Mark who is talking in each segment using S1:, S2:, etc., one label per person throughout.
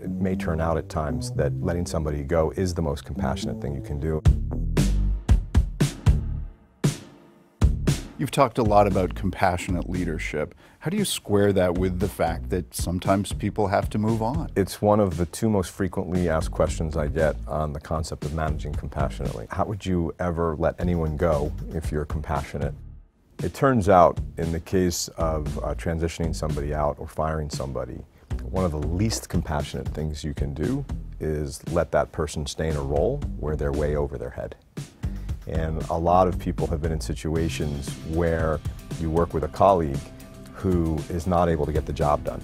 S1: It may turn out at times that letting somebody go is the most compassionate thing you can do.
S2: You've talked a lot about compassionate leadership. How do you square that with the fact that sometimes people have to move on?
S1: It's one of the two most frequently asked questions I get on the concept of managing compassionately. How would you ever let anyone go if you're compassionate? It turns out, in the case of transitioning somebody out or firing somebody, one of the least compassionate things you can do is let that person stay in a role where they're way over their head. And a lot of people have been in situations where you work with a colleague who is not able to get the job done.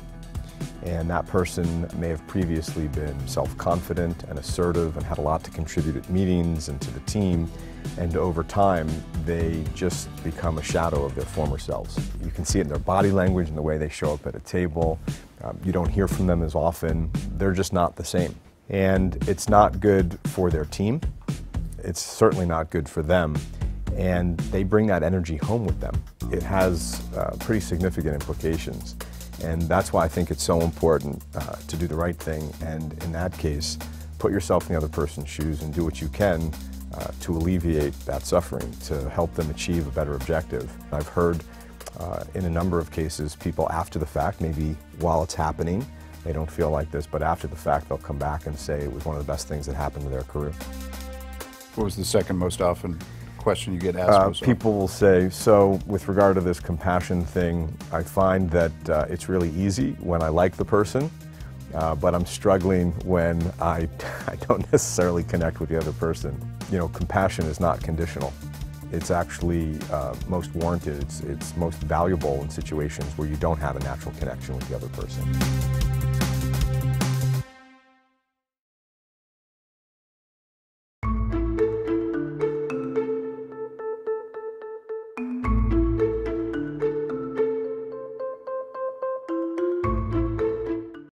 S1: And that person may have previously been self-confident and assertive and had a lot to contribute at meetings and to the team. And over time, they just become a shadow of their former selves. You can see it in their body language and the way they show up at a table. You don't hear from them as often. They're just not the same. And it's not good for their team. It's certainly not good for them, and they bring that energy home with them. It has pretty significant implications, and that's why I think it's so important to do the right thing, and in that case, put yourself in the other person's shoes and do what you can to alleviate that suffering, to help them achieve a better objective. I've heard in a number of cases, people after the fact, maybe while it's happening, they don't feel like this, but after the fact, they'll come back and say it was one of the best things that happened to their career.
S2: What was the second most often question you get asked?
S1: People will say, so with regard to this compassion thing, I find that it's really easy when I like the person, but I'm struggling when I don't necessarily connect with the other person. You know, compassion is not conditional. It's actually most warranted. It's most valuable in situations where you don't have a natural connection with the other person.